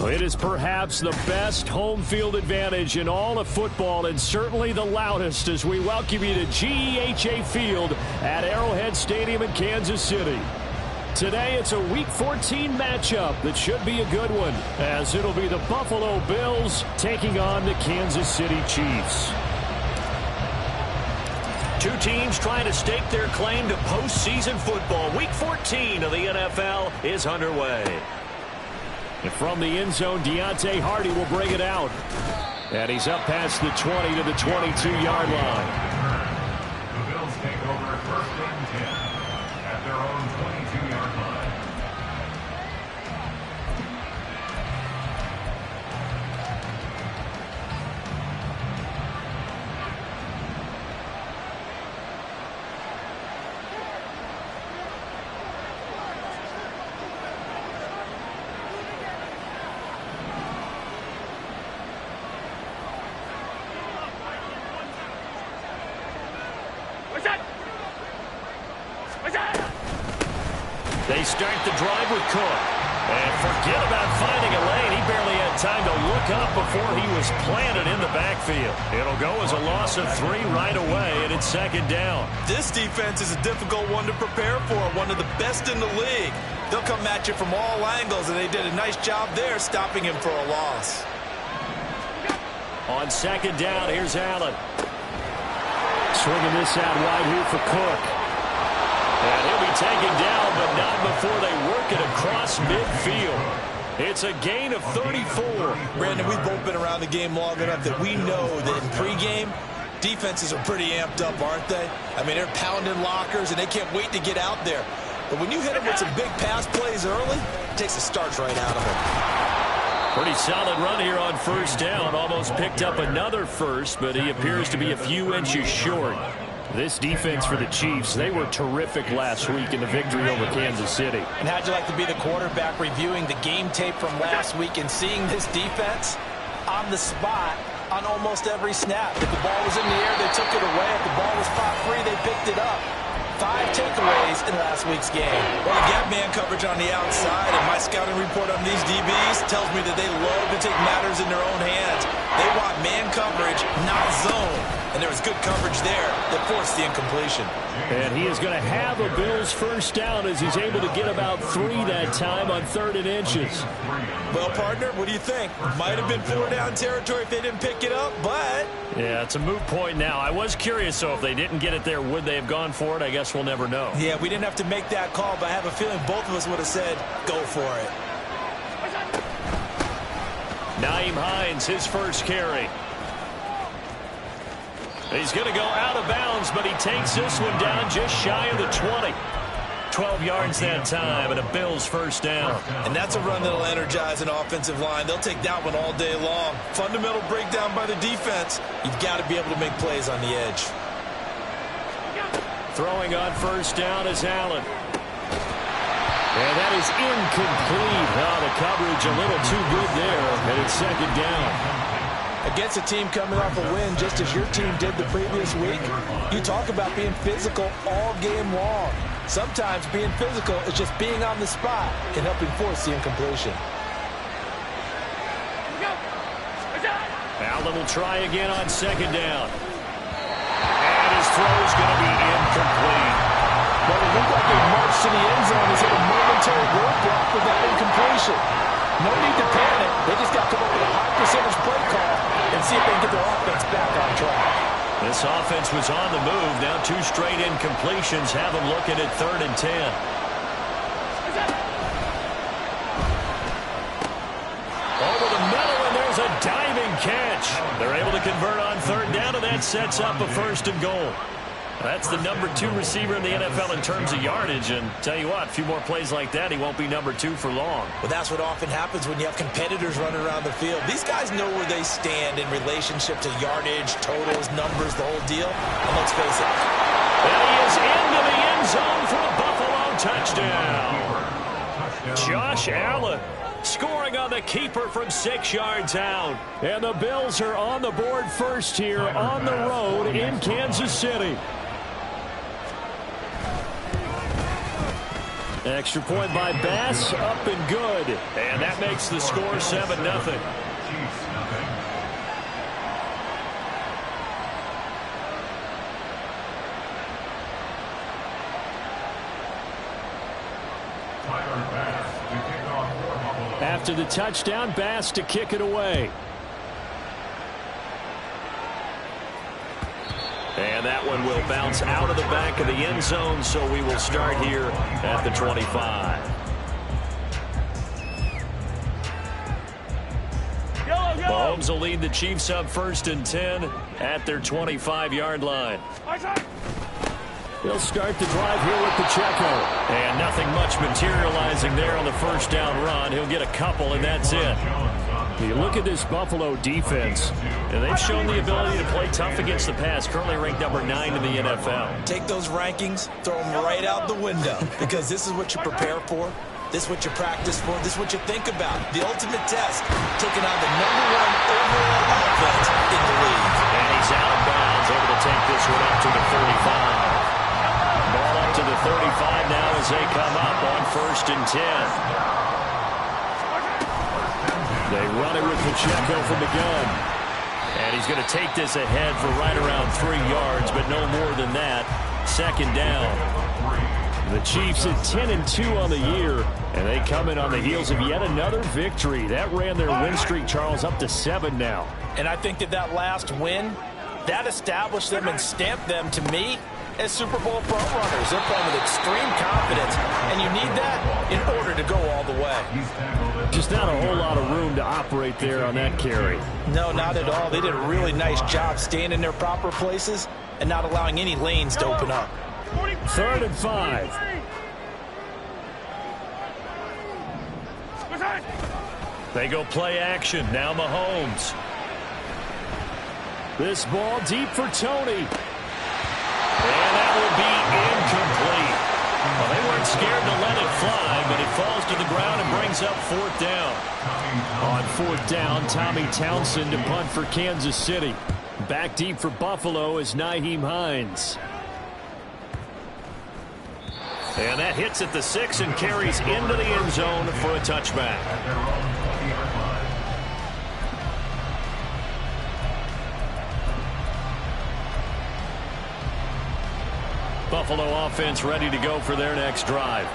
It is perhaps the best home field advantage in all of football, and certainly the loudest, as we welcome you to GEHA Field at Arrowhead Stadium in Kansas City. Today it's a Week 14 matchup that should be a good one, as it'll be the Buffalo Bills taking on the Kansas City Chiefs. Two teams trying to stake their claim to postseason football. Week 14 of the NFL is underway. And from the end zone, Deontay Hardy will bring it out. And he's up past the 20 to the 22-yard line. The Bills take over first and 10 at their own 22-yard line. They start the drive with Cook. And forget about finding a lane. He barely had time to look up before he was planted in the backfield. It'll go as a loss of 3 right away, and it's second down. This defense is a difficult one to prepare for, one of the best in the league. They'll come at you from all angles, and they did a nice job there stopping him for a loss. On second down, here's Allen. Swinging this out wide here for Cook. And he'll be taken down, but not before they work it across midfield. It's a gain of 34. Brandon, we've both been around the game long enough that we know that in pregame, defenses are pretty amped up, aren't they? I mean, they're pounding lockers, and they can't wait to get out there. But when you hit them with some big pass plays early, it takes the starch right out of them. Pretty solid run here on first down. Almost picked up another first, but he appears to be a few inches short. This defense for the Chiefs, they were terrific last week in the victory over Kansas City. And how'd you like to be the quarterback reviewing the game tape from last week and seeing this defense on the spot on almost every snap? If the ball was in the air, they took it away. If the ball was spot free, they picked it up. 5 takeaways in last week's game. Well, they got man coverage on the outside, and my scouting report on these DBs tells me that they love to take matters in their own hands. They want man coverage, not zone. And there was good coverage there that forced the incompletion. And he is going to have a Bills first down as he's able to get about 3 that time on 3rd and inches. Well, partner, what do you think? Might have been 4-down territory if they didn't pick it up, but... Yeah, it's a moot point now. I was curious, so if they didn't get it there, would they have gone for it? I guess we'll never know. Yeah, we didn't have to make that call, but I have a feeling both of us would have said, go for it. Nyheim Hines, his first carry. He's going to go out of bounds, but he takes this one down just shy of the 20. 12 yards that time, and a Bills first down. And that's a run that'll energize an offensive line. They'll take that one all day long. Fundamental breakdown by the defense. You've got to be able to make plays on the edge. Throwing on first down is Allen. And that is incomplete. Oh, the coverage a little too good there, and it's second down. Against a team coming off a win, just as your team did the previous week, you talk about being physical all game long. Sometimes being physical is just being on the spot and helping force the incompletion. Allen will try again on second down. And his throw is going to be incomplete. But it looked like a march to the end zone has hit a momentary roadblock with that incompletion. No need to panic. They just got to come up with a high percentage play call and see if they can get their offense back on track. This offense was on the move. Now 2 straight incompletions have them looking at 3rd and 10. Over the middle, and there's a diving catch. They're able to convert on 3rd down, and that sets up a 1st and goal. That's the number 2 receiver in the NFL in terms of yardage, and tell you what, a few more plays like that, he won't be number 2 for long. Well, that's what often happens when you have competitors running around the field. These guys know where they stand in relationship to yardage, totals, numbers, the whole deal. And let's face it. And he is into the end zone for a Buffalo touchdown. Josh Allen scoring on the keeper from 6 yards out. And the Bills are on the board first here on the road in Kansas City. Extra point by Bass, up and good. And that makes the score 7-0. After the touchdown, Bass to kick it away. And that one will bounce out of the back of the end zone, so we will start here at the 25. Mahomes will lead the Chiefs up 1st and 10 at their 25-yard line. He'll start the drive here with Pacheco. And nothing much materializing there on the first down run. He'll get a couple, and that's it. You look at this Buffalo defense, and they've shown the ability to play tough against the pass, currently ranked number 9 in the NFL. Take those rankings, throw them right out the window, because this is what you prepare for. This is what you practice for. This is what you think about. The ultimate test, taking on the #1 overall offense in the league. And he's out of bounds, able to take this one up to the 35. Ball up to the 35 now as they come up on 1st and 10. They run it with Pacheco from the gun. And he's going to take this ahead for right around 3 yards, but no more than that. 2nd down. The Chiefs at 10-2 on the year, and they come in on the heels of yet another victory. That ran their win streak, Charles, up to 7 now. And I think that last win, that established them and stamped them, to me, as Super Bowl frontrunners. They're playing with extreme confidence, and you need that in order to go all the way. Just not a whole lot of room to operate there on that carry. No, not at all. They did a really nice job staying in their proper places and not allowing any lanes to open up. 3rd and 5. They go play action. Now Mahomes. This ball deep for Tony. And that will be incomplete. Well, they weren't scared to let it fly, but it falls to the ground and brings up 4th down. On 4th down, Tommy Townsend to punt for Kansas City. Back deep for Buffalo is Nyheim Hines. And that hits at the 6 and carries into the end zone for a touchback. Buffalo offense ready to go for their next drive.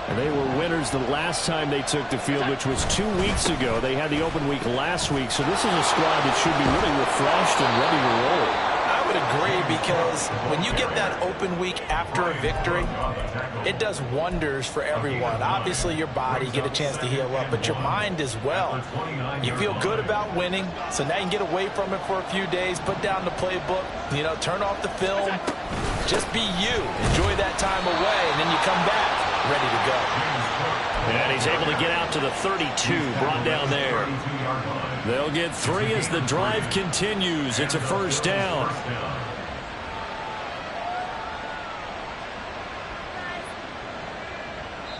And they were winners the last time they took the field, which was 2 weeks ago. They had the open week last week, so this is a squad that should be really refreshed and ready to roll. I would agree, because when you get that open week after a victory, it does wonders for everyone. Obviously, your body, get a chance to heal up, but your mind as well. You feel good about winning, so now you can get away from it for a few days, put down the playbook, turn off the film, just be you. Enjoy that time away, and then you come back ready to go. And he's able to get out to the 32, brought down there. They'll get 3 as the drive continues. It's a 1st down.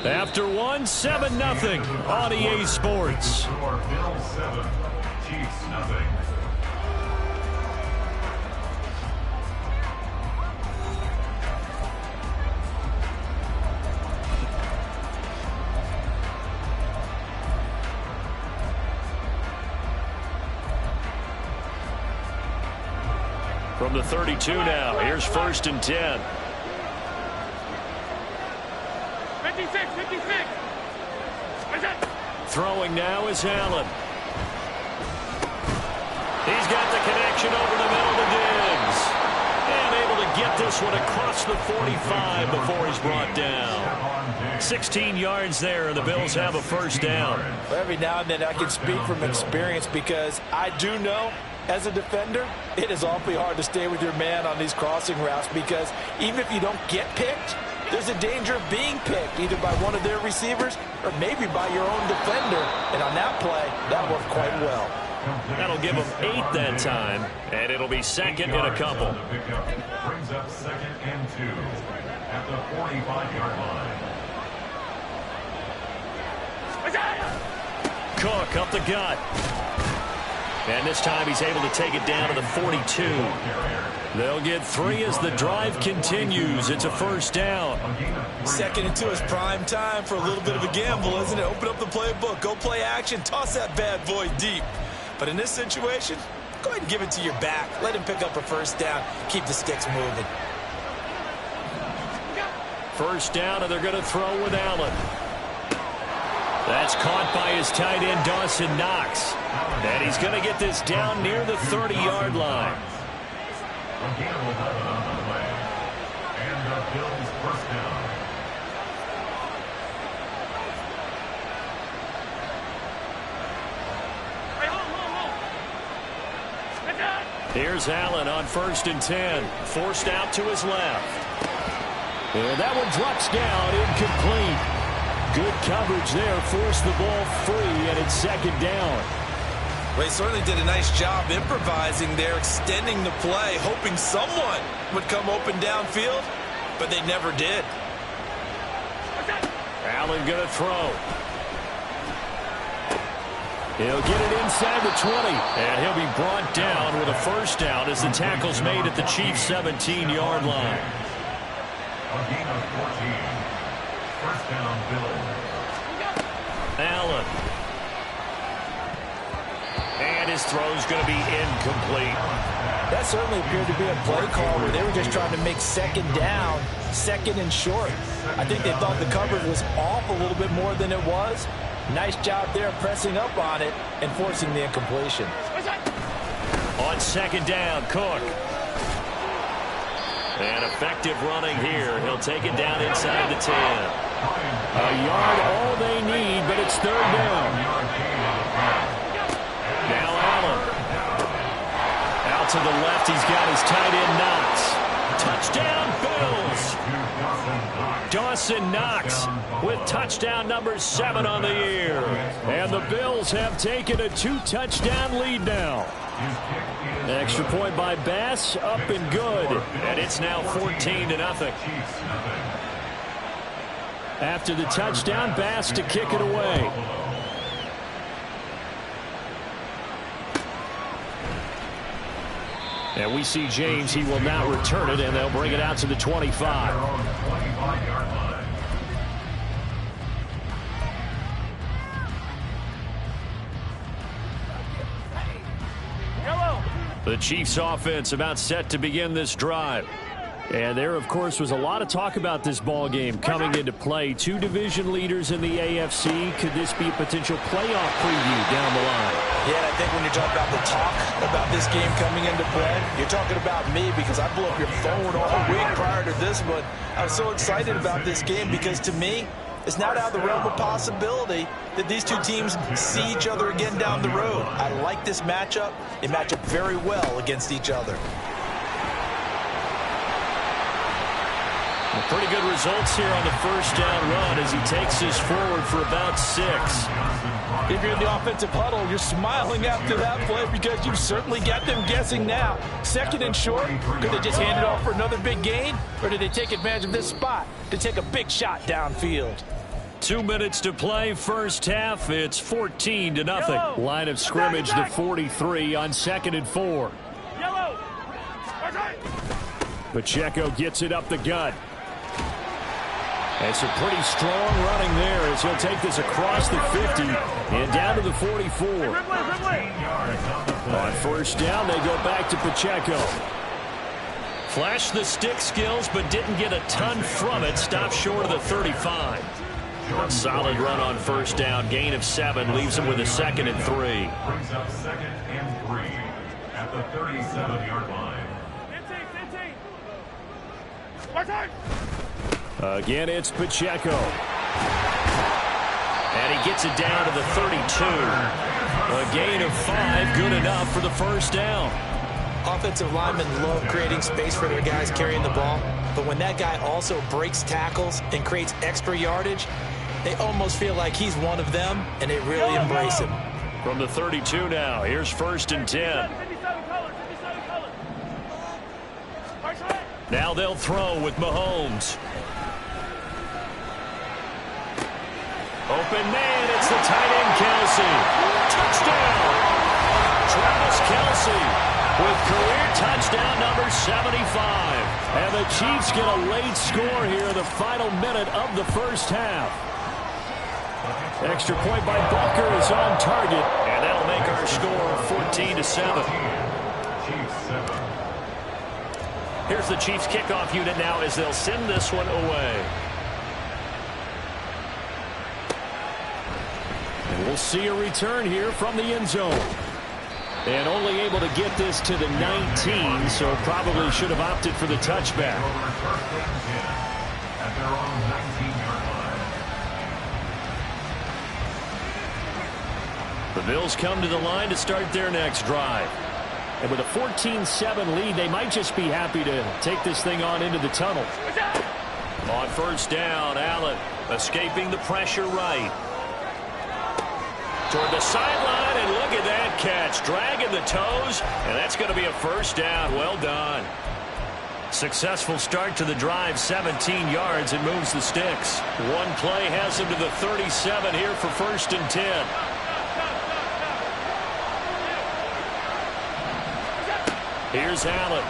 After 1, 7-0 on EA Sports. Bills 7, Chiefs 0. From the 32 now, here's 1st and 10. 56. Throwing now is Allen. He's got the connection over the middle to Diggs. And able to get this one across the 45 before he's brought down. 16 yards there, and the Bills have a 1st down. Every now and then I can speak from experience, because I do know, as a defender, it is awfully hard to stay with your man on these crossing routes, because even if you don't get picked, there's a danger of being picked either by one of their receivers or maybe by your own defender. And on that play, that worked quite well. That'll give them 8 that time, and it'll be 2nd and a couple. Brings up 2nd and 2 at the 45-yard line. Cook up the gut. And this time he's able to take it down to the 42. They'll get 3 as the drive continues. It's a first down. 2nd and 2 is prime time for a little bit of a gamble, isn't it? Open up the playbook, go play action, toss that bad boy deep. But in this situation, go ahead and give it to your back. Let him pick up a first down. Keep the sticks moving. First down, and they're going to throw with Allen. That's caught by his tight end, Dawson Knox. And he's going to get this down near the 30-yard line. And the Bills first down. Here's Allen on 1st and 10. Forced out to his left. And that one drops down, incomplete. Good coverage there, forced the ball free, and it's 2nd down. Well, he certainly did a nice job improvising there, extending the play, hoping someone would come open downfield, but they never did. Allen going to throw. He'll get it inside the 20, and he'll be brought down with a first down as the tackle's made at the Chiefs' 17-yard line. A gain of 14. First down, Bills. Allen. And his throw's going to be incomplete. That certainly appeared to be a play call where they were just trying to make 2nd down, 2nd and short. I think they thought the coverage was off a little bit more than it was. Nice job there pressing up on it and forcing the incompletion. On 2nd down, Cook. And effective running here. He'll take it down inside the 10. A yard all they need, but it's 3rd down. Now Allen. Out to the left, he's got his tight end Knox. Touchdown, Bills. Dawson Knox with touchdown number 7 on the year. And the Bills have taken a 2-touchdown lead now. Extra point by Bass, up and good. And it's now 14-0. After the touchdown, Bass to kick it away. And we see James, he will now return it, and they'll bring it out to the 25. The Chiefs offense about set to begin this drive. And there, of course, was a lot of talk about this ball game coming into play. 2 division leaders in the AFC. Could this be a potential playoff preview down the line? Yeah, I think when you're talking about the talk about this game coming into play, you're talking about me because I blew up your phone all week prior to this one. I was so excited about this game because to me, it's not out of the realm of possibility that these 2 teams see each other again down the road. I like this matchup. They match up very well against each other. Well, pretty good results here on the first down run as he takes this forward for about 6. If you're in the offensive huddle, you're smiling after that play because you certainly got them guessing now. 2nd and short, could they just hand it off for another big gain? Or did they take advantage of this spot to take a big shot downfield? 2 minutes to play, first half. It's 14-0. Line of scrimmage to 43 on 2nd and 4. Pacheco gets it up the gut. And some pretty strong running there as he'll take this across the 50 and down to the 44. On first down, they go back to Pacheco. Flashed the stick skills, but didn't get a ton from it. Stopped short of the 35. A solid run on first down. Gain of 7 leaves him with a 2nd and 3. Brings up 2nd and 3 at the 37-yard line. Again, it's Pacheco. And he gets it down to the 32. A gain of 5, good enough for the first down. Offensive linemen love creating space for their guys carrying the ball, but when that guy also breaks tackles and creates extra yardage, they almost feel like he's one of them, and they really embrace him. From the 32 now, here's 1st and 10. Now they'll throw with Mahomes. Open man, it's the tight end Kelsey. Touchdown! Travis Kelce with career touchdown number 75. And the Chiefs get a late score here in the final minute of the first half. Extra point by Butker is on target, and that'll make our score 14-7. Here's the Chiefs kickoff unit now as they'll send this one away. And we'll see a return here from the end zone. And only able to get this to the 19, so probably should have opted for the touchback. At their own 19-yard line. The Bills come to the line to start their next drive. And with a 14-7 lead, they might just be happy to take this thing on into the tunnel. On first down, Allen escaping the pressure right. Toward the sideline, and look at that catch. Dragging the toes, and that's going to be a first down. Well done. Successful start to the drive, 17 yards, and moves the sticks. One play has him to the 37 here for 1st and 10. Here's Allen.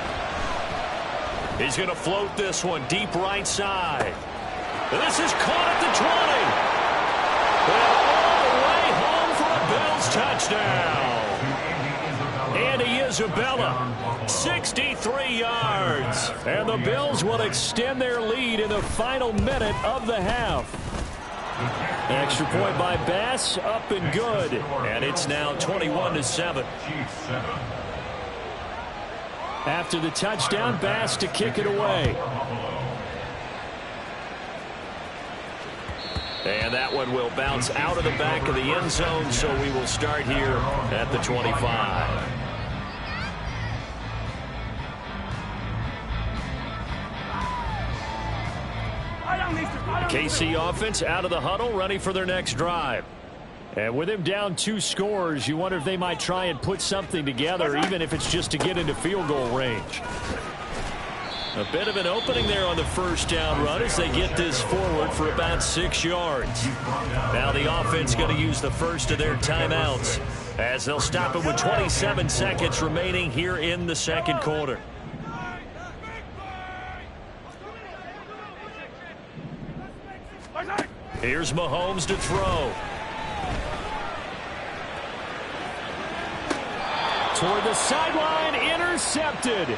He's going to float this one deep right side. And this is caught at the 20. And all the way home for a Bills touchdown. Andy Isabella, 63 yards. And the Bills will extend their lead in the final minute of the half. Extra point by Bass, up and good. And it's now 21-7. After the touchdown, Bass to kick it away. And that one will bounce out of the back of the end zone, so we will start here at the 25. KC offense out of the huddle, ready for their next drive. And with him down 2 scores, you wonder if they might try and put something together, even if it's just to get into field goal range. A bit of an opening there on the first down run as they get this forward for about 6 yards. Now the offense going to use the first of their timeouts as they'll stop it with 27 seconds remaining here in the second quarter. Here's Mahomes to throw. Toward the sideline, intercepted.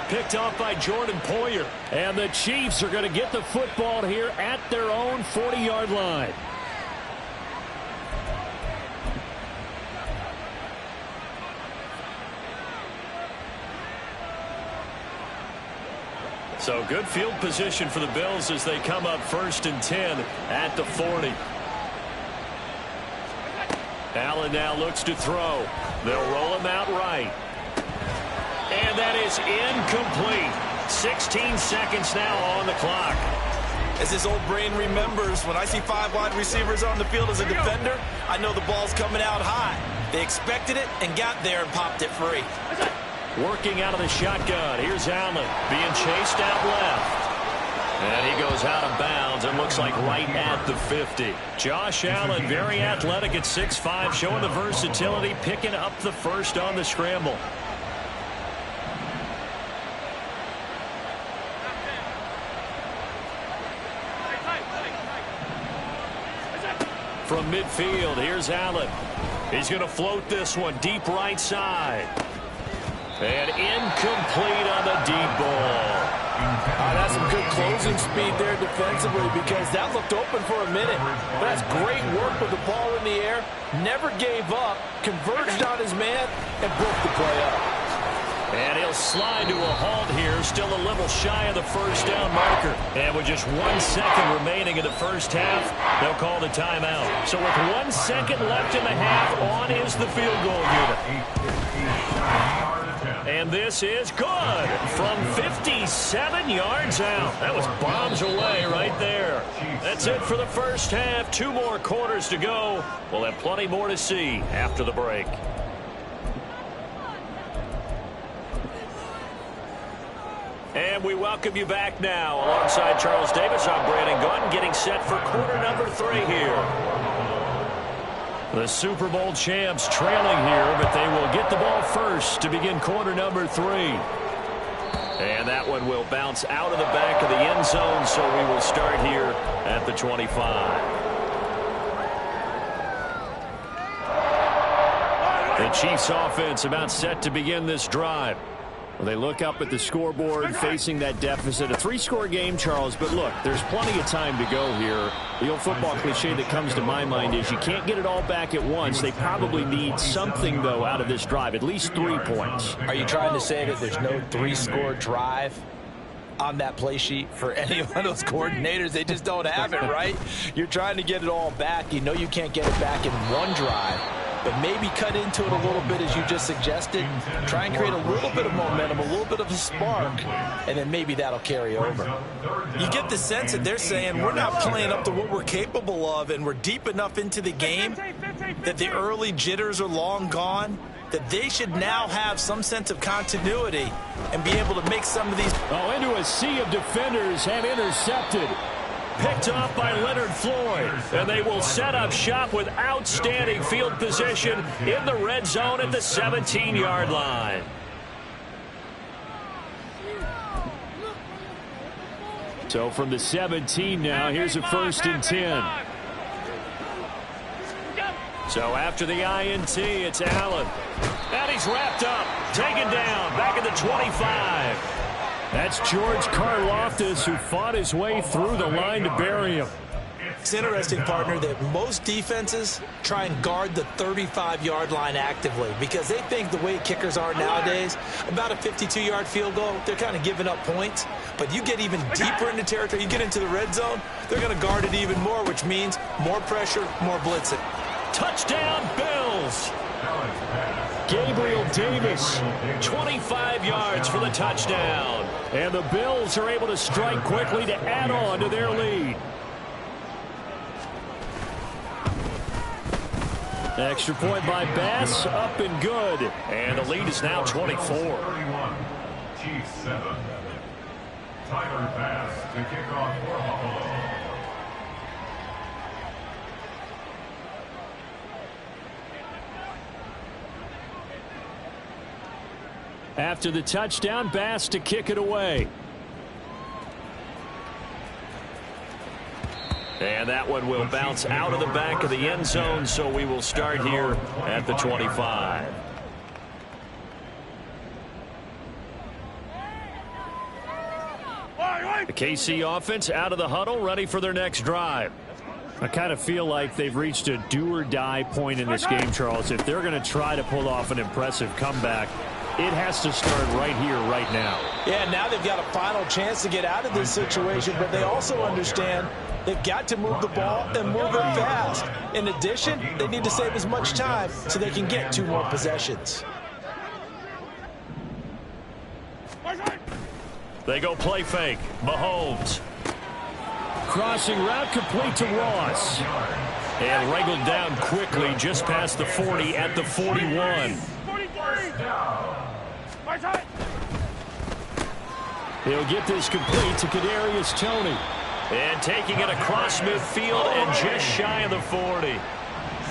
Picked off by Jordan Poyer. And the Chiefs are going to get the football here at their own 40-yard line. So good field position for the Bills as they come up 1st and 10 at the 40. Allen now looks to throw. They'll roll him out right. And that is incomplete. 16 seconds now on the clock. As his old brain remembers, when I see 5 wide receivers on the field as a defender, I know the ball's coming out high. They expected it and got there and popped it free. Working out of the shotgun. Here's Allen being chased out left. And he goes out of bounds and looks like right at the 50. Josh Allen, very athletic at 6'5", showing the versatility, picking up the first on the scramble. From midfield, here's Allen. He's going to float this one deep right side. And incomplete on the deep ball. That's some good closing speed there defensively because that looked open for a minute. But that's great work with the ball in the air. Never gave up, converged on his man, and broke the play up. And he'll slide to a halt here, still a little shy of the first down marker. And with just 1 second remaining in the first half, they'll call the timeout. So with 1 second left in the half, on is the field goal unit. And this is good from 57 yards out. That was bombs away right there. That's it for the first half. 2 more quarters to go. We'll have plenty more to see after the break. And we welcome you back now. Alongside Charles Davis, I'm Brandon Gaunt, getting set for quarter number 3 here. The Super Bowl champs trailing here, but they will get the ball first to begin quarter number 3. And that one will bounce out of the back of the end zone, so we will start here at the 25. The Chiefs offense about set to begin this drive. Well, they look up at the scoreboard facing that deficit. A 3-score game, Charles, but look, there's plenty of time to go here. The old football cliche that comes to my mind is you can't get it all back at once. They probably need something, though, out of this drive, at least 3 points. Are you trying to say that there's no 3-score drive on that play sheet for any of those coordinators? They just don't have it, right? You're trying to get it all back. You know you can't get it back in one drive. But maybe cut into it a little bit, as you just suggested. Try and create a little bit of momentum, a little bit of a spark, and then maybe that'll carry over. You get the sense that they're saying we're not playing up to what we're capable of, and we're deep enough into the game that the early jitters are long gone, that they should now have some sense of continuity and be able to make some of these. Oh, into a sea of defenders and intercepted. Picked off by Leonard Floyd. And they will set up shop with outstanding field position in the red zone at the 17-yard line. So from the 17 now, here's a 1st and 10. So after the INT, it's Allen. And he's wrapped up, taken down, back at the 25. That's George Karlaftis, who fought his way through the line to bury him. It's interesting, partner, that most defenses try and guard the 35-yard line actively because they think the way kickers are nowadays, about a 52-yard field goal, they're kind of giving up points. But you get even deeper into territory, you get into the red zone, they're going to guard it even more, which means more pressure, more blitzing. Touchdown, Bills! Gabriel Davis, 25 yards for the touchdown. And the Bills are able to strike quickly to add on to their lead. Extra point by Bass, up and good. And the lead is now 24. 31, Chiefs 7. Tyler Bass to kick off for Buffalo. After the touchdown, Bass to kick it away. And that one will bounce out of the back of the end zone, so we will start here at the 25. The KC offense out of the huddle, ready for their next drive. I kind of feel like they've reached a do-or-die point in this game, Charles. If they're going to try to pull off an impressive comeback, it has to start right here, right now. Yeah, now they've got a final chance to get out of this situation, but they also understand they've got to move the ball and move it fast. In addition, they need to save as much time so they can get 2 more possessions. They go play fake. Mahomes. Crossing route complete to Ross. And wrangled down quickly just past the 40 at the 41. He'll get this complete to Kadarius Toney. And taking it across midfield and just shy of the 40.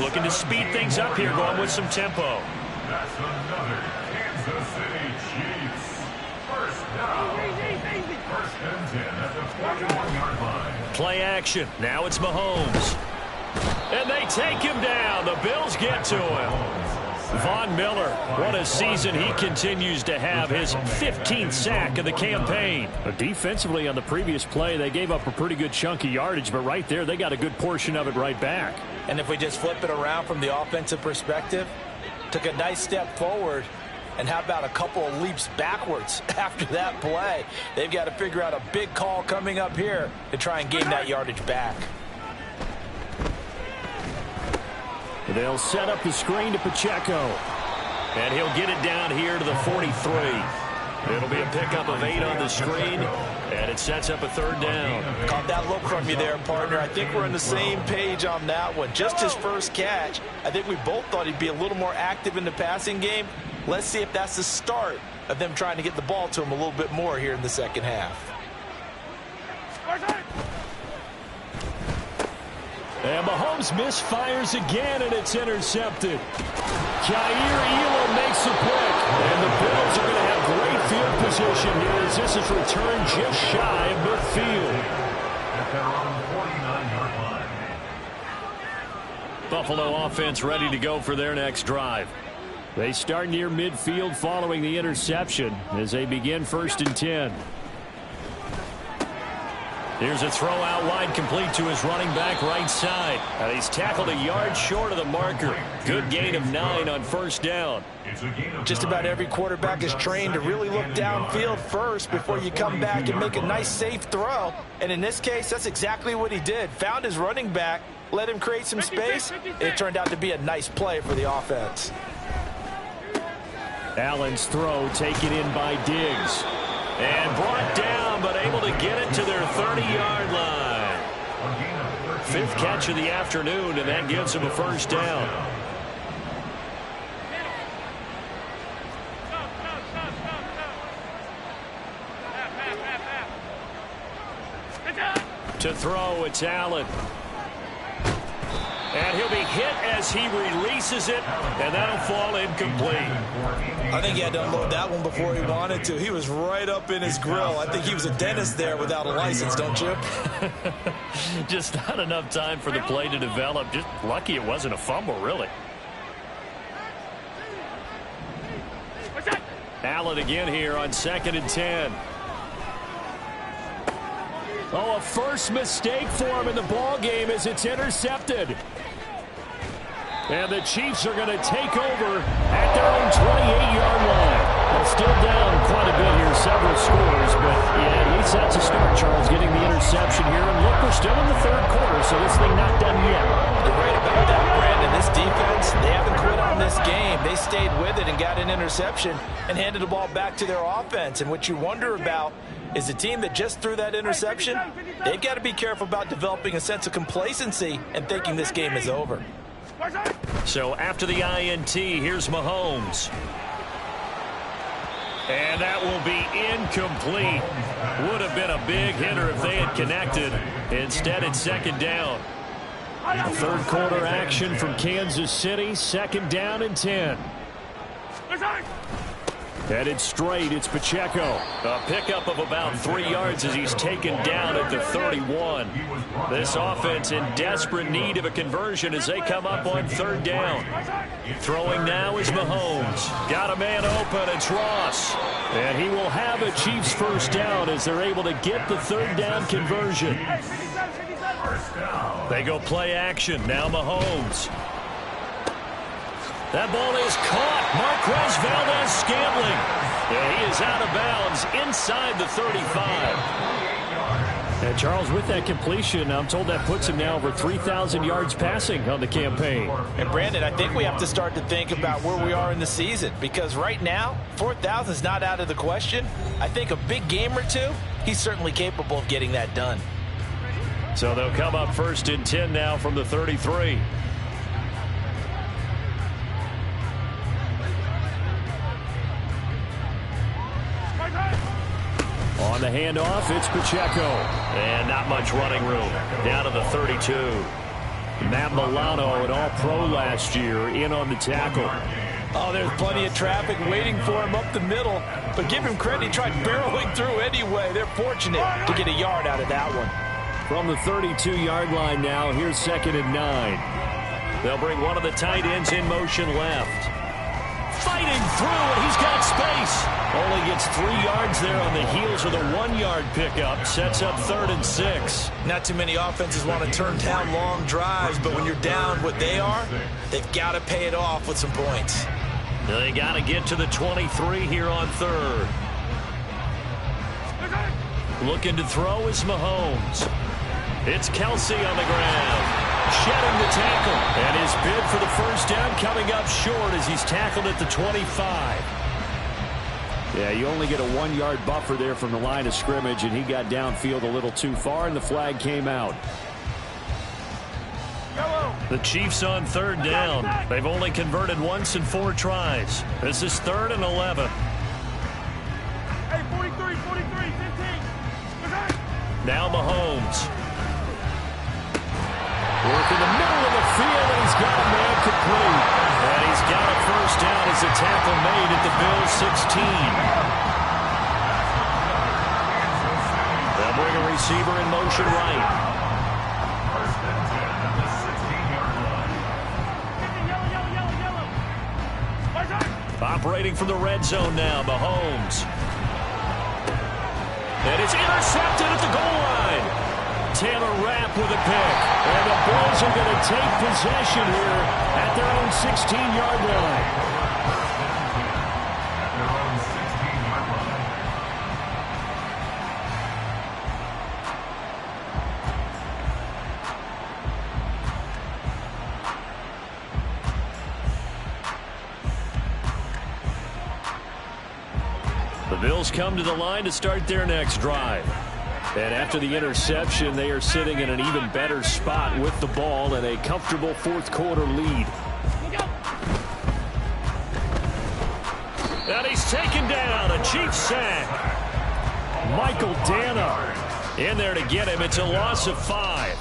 Looking to speed things up here, going with some tempo. That's another Kansas City Chiefs. First down. 1st and 10 at the 41-yard line. Play action. Now it's Mahomes. And they take him down. The Bills get to him. Von Miller, what a season he continues to have, his 15th sack of the campaign. Defensively on the previous play, they gave up a pretty good chunk of yardage, but right there, they got a good portion of it right back. And if we just flip it around from the offensive perspective, took a nice step forward, and how about a couple of leaps backwards after that play? They've got to figure out a big call coming up here to try and gain that yardage back. They'll set up the screen to Pacheco. And he'll get it down here to the 43. It'll be a pickup of 8 on the screen, and it sets up a 3rd down. Caught that look from you there, partner. I think we're on the same page on that one. Just his first catch. I think we both thought he'd be a little more active in the passing game. Let's see if that's the start of them trying to get the ball to him a little bit more here in the second half. And Mahomes misfires again, and it's intercepted. Jair Elam makes the pick. And the Bills are going to have great field position here as this is returned just shy of midfield. At their own 49-yard line. Buffalo offense ready to go for their next drive. They start near midfield following the interception as they begin 1st and 10. Here's a throw out wide, complete to his running back right side. He's tackled a yard short of the marker. Good gain of 9 on 1st down. Just about every quarterback is trained to really look downfield first before you come back and make a nice, safe throw. And in this case, that's exactly what he did. Found his running back, let him create some space, and it turned out to be a nice play for the offense. Allen's throw taken in by Diggs. And brought down, but able to get it to their 30-yard line. 5th catch of the afternoon, and that gives him a 1st down. To throw, it's Allen. And he'll be hit as he releases it, and that'll fall incomplete. I think he had to unload that one before he wanted to. He was right up in his grill. I think he was a dentist there without a license, don't you? Just not enough time for the play to develop. Just lucky it wasn't a fumble, really. Allen again here on 2nd and 10. Oh, a first mistake for him in the ball game as it's intercepted. And the Chiefs are going to take over at their own 28-yard line. They're still down quite a bit here, several scores, but yeah, at least that's a start, Charles, getting the interception here. And look, we're still in the 3rd quarter, so this thing not done yet. You're right about that, Brandon. This defense, they haven't quit on this game. They stayed with it and got an interception and handed the ball back to their offense. And what you wonder about is the team that just threw that interception, they've got to be careful about developing a sense of complacency and thinking this game is over. So after the INT, here's Mahomes. And that will be incomplete. Would have been a big hitter if they had connected. Instead, it's 2nd down. 3rd quarter action from Kansas City. 2nd down and 10. Headed straight, it's Pacheco. A pickup of about 3 yards as he's taken down at the 31. This offense in desperate need of a conversion as they come up on 3rd down. Throwing now is Mahomes. Got a man open, it's Ross. And he will have a Chiefs 1st down as they're able to get the 3rd down conversion. They go play action, now Mahomes. That ball is caught. Marquez Valdes-Scantling. Yeah, he is out of bounds inside the 35. And Charles, with that completion, I'm told that puts him now over 3,000 yards passing on the campaign. And Brandon, I think we have to start to think about where we are in the season, because right now, 4,000 is not out of the question. I think a big game or two, he's certainly capable of getting that done. So they'll come up 1st and 10 now from the 33. On the handoff, it's Pacheco. And not much running room. Down to the 32. Matt Milano, an all-pro last year, in on the tackle. Oh, there's plenty of traffic waiting for him up the middle. But give him credit, he tried barreling through anyway. They're fortunate to get a yard out of that one. From the 32-yard line now, here's 2nd and 9. They'll bring one of the tight ends in motion left. Fighting through, and he's got space. Only gets 3 yards there on the heels of the 1-yard pickup. Sets up 3rd and 6. Not too many offenses want to turn down long drives, but when you're down what they are, they've got to pay it off with some points. They got to get to the 23 here on 3rd. Looking to throw is Mahomes. It's Kelsey on the ground. Shedding the tackle. And his bid for the 1st down coming up short as he's tackled at the 25. Yeah, you only get a 1-yard buffer there from the line of scrimmage, and he got downfield a little too far, and the flag came out. The Chiefs on 3rd down. They've only converted once in 4 tries. This is 3rd and 11. Hey, 43, 43, 15. Now Mahomes. Work in the middle of the field, and he's got a man complete. And he's got a first down as the tackle made at the Bills' 16. They'll bring a receiver in motion right. First and 10 at the 16-yard line. Operating from the red zone now, Mahomes. And it's intercepted at the goal line. Taylor Rapp with a pick. And the Bills are going to take possession here at their own 16-yard line. At their own 16-yard line. The Bills come to the line to start their next drive. And after the interception, they are sitting in an even better spot with the ball and a comfortable fourth-quarter lead. And he's taken down, a Chiefs sack. Michael Dana in there to get him. It's a loss of 5.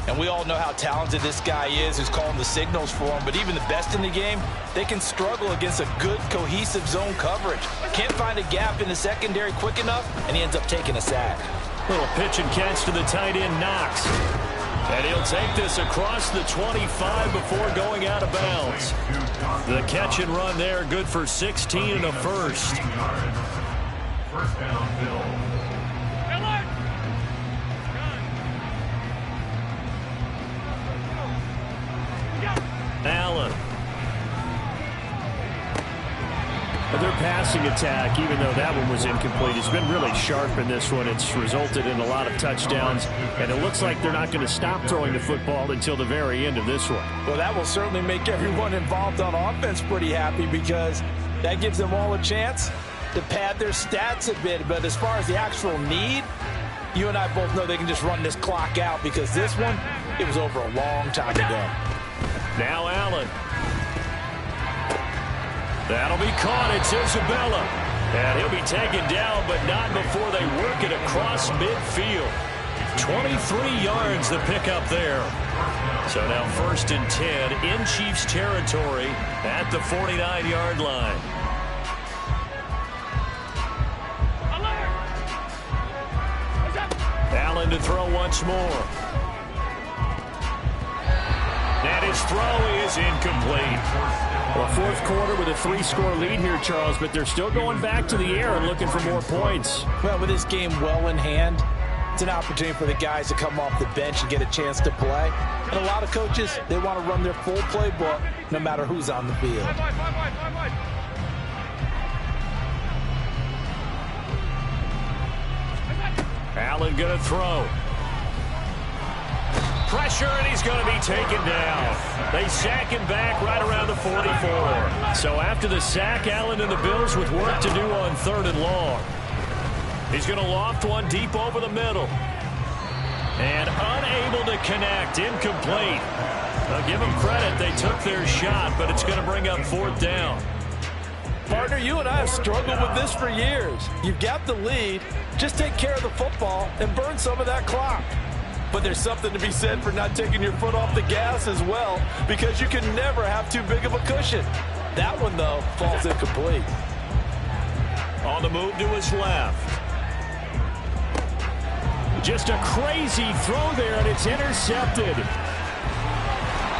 And we all know how talented this guy is who's calling the signals for him. But even the best in the game, they can struggle against a good, cohesive zone coverage. Can't find a gap in the secondary quick enough, and he ends up taking a sack. Little pitch and catch to the tight end, Knox. And he'll take this across the 25 before going out of bounds. The catch and run there, good for 16 and a first. First down, Bill. Allen. Their passing attack, even though that one was incomplete, has been really sharp in this one. It's resulted in a lot of touchdowns, and it looks like they're not going to stop throwing the football until the very end of this one. Well, that will certainly make everyone involved on offense pretty happy because that gives them all a chance to pad their stats a bit. But as far as the actual need, you and I both know they can just run this clock out because this one, it was over a long time ago. Now Allen. That'll be caught. It's Isabella. And he'll be taken down, but not before they work it across midfield. 23 yards the pickup there. So now first and 10 in Chiefs territory at the 49-yard line. Allen to throw once more. And his throw is incomplete. Well, fourth quarter with a 3-score lead here, Charles, but they're still going back to the air and looking for more points. Well, with this game well in hand, it's an opportunity for the guys to come off the bench and get a chance to play. And a lot of coaches, they want to run their full playbook no matter who's on the field. Allen going to throw. Pressure, and he's going to be taken down. They sack him back right around the 44. So after the sack, Allen and the Bills with work to do on 3rd and long. He's going to loft one deep over the middle. And unable to connect, incomplete. I'll give them credit, they took their shot, but it's going to bring up 4th down. Partner, you and I have struggled with this for years. You've got the lead, just take care of the football and burn some of that clock. But there's something to be said for not taking your foot off the gas as well, because you can never have too big of a cushion. That one, though, falls incomplete. On the move to his left. Just a crazy throw there, and it's intercepted.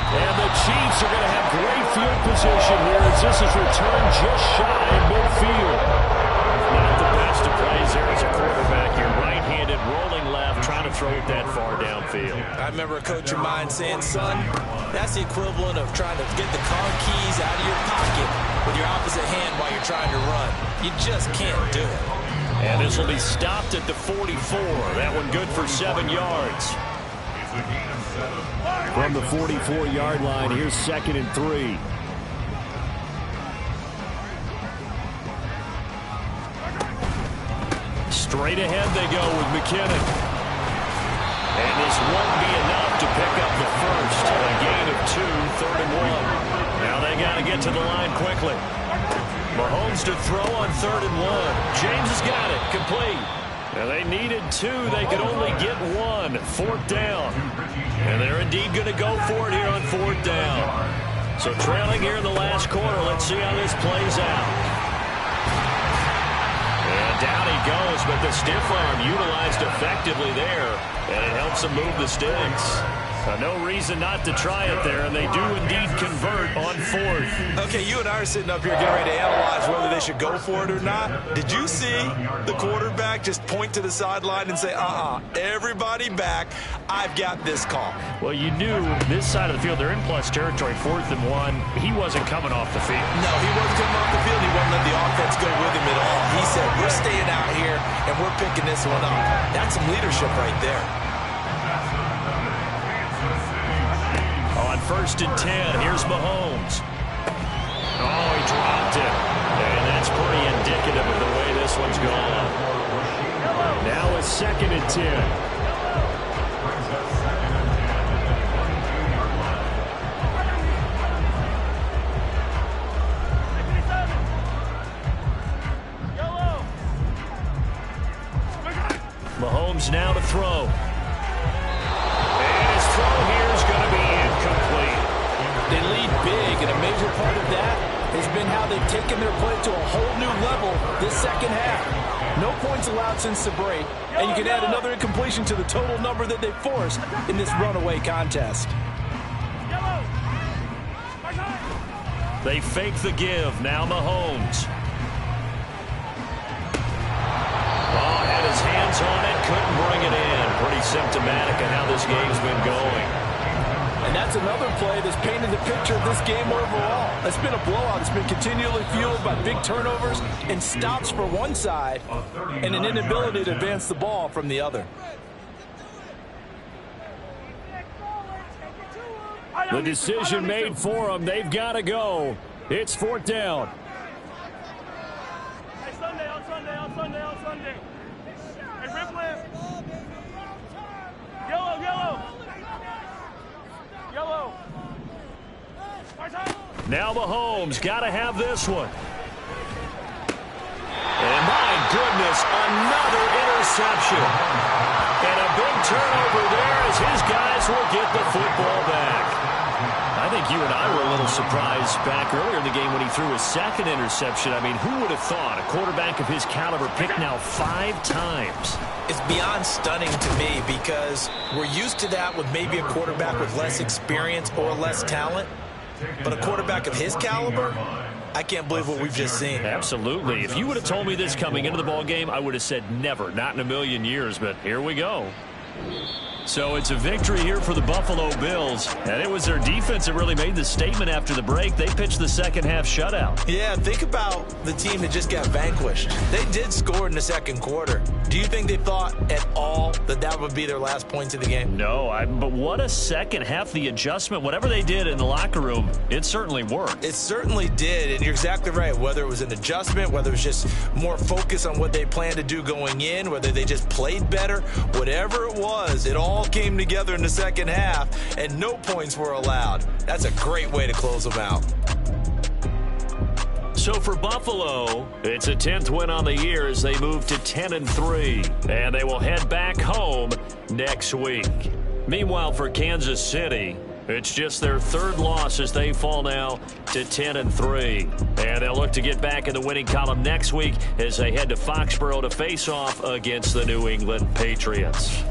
And the Chiefs are going to have great field position here as this is returned just shy of midfield. Not the best of plays there as a quarterback. You're right-handed, rolling left, trying to throw it that far downfield. I remember a coach of mine saying, son, that's the equivalent of trying to get the car keys out of your pocket with your opposite hand while you're trying to run. You just can't do it. And this will be stopped at the 44. That one good for 7 yards. From the 44-yard line, here's 2nd and 3. Straight ahead they go with McKinnon. And this won't be enough to pick up the first. A gain of 2, 3rd and 1. Now they got to get to the line quickly. Mahomes to throw on 3rd and 1. James has got it, complete. And they needed 2. They could only get 1. 4th down. And they're indeed going to go for it here on 4th down. So trailing here in the last quarter. Let's see how this plays out. And down he goes, but the stiff arm utilized effectively there. And it helps him move the sticks. No reason not to try it there, and they do indeed convert on 4th. Okay, you and I are sitting up here getting ready to analyze whether they should go for it or not. Did you see the quarterback just point to the sideline and say, everybody back, I've got this call? Well, you knew this side of the field, they're in plus territory, 4th and 1. He wasn't coming off the field. No, he wasn't coming off the field. He wouldn't let the offense go with him at all. He said, we're staying out here, and we're picking this one up. That's some leadership right there. On 1st and 10, here's Mahomes. Oh, he dropped it. And that's pretty indicative of the way this one's gone. Now it's 2nd and 10. Mahomes now to throw. And his throw here is going to be incomplete. They lead big, and a major part of that has been how they've taken their play to a whole new level this second half. No points allowed since the break, and you can add another incompletion to the total number that they forced in this runaway contest. They fake the give. Now Mahomes. Oh, had his hands on it, couldn't bring it in. Pretty symptomatic of how this game's been going. And that's another play that's painted the picture of this game overall. It's been a blowout. It's been continually fueled by big turnovers and stops for one side and an inability to advance the ball from the other. The decision made for them. They've got to go. It's 4th down. Hey, Sunday, on Sunday. Hey, Ripley. Yellow. Now Mahomes got to have this one. And my goodness, another interception. And a big turnover there as his guys will get the football back. I think you and I were a little surprised back earlier in the game when he threw his 2nd interception. I mean, who would have thought a quarterback of his caliber picked now 5 times? It's beyond stunning to me because we're used to that with maybe a quarterback with less experience or less talent. But a quarterback of his caliber, I can't believe what we've just seen. Absolutely. If you would have told me this coming into the ball game, I would have said never, not in a million years. But here we go. So it's a victory here for the Buffalo Bills. And it was their defense that really made the statement after the break. They pitched the second half shutout. Yeah, think about the team that just got vanquished. They did score in the second quarter. Do you think they thought at all that that would be their last points of the game? No, but what a second half. The adjustment, whatever they did in the locker room, it certainly worked. It certainly did, and you're exactly right. Whether it was an adjustment, whether it was just more focus on what they planned to do going in, whether they just played better, whatever it was, it all came together in the second half, and no points were allowed. That's a great way to close them out. So for Buffalo, it's a 10th win on the year as they move to 10-3, and they will head back home next week. Meanwhile, for Kansas City, it's just their 3rd loss as they fall now to 10-3. And they'll look to get back in the winning column next week as they head to Foxborough to face off against the New England Patriots.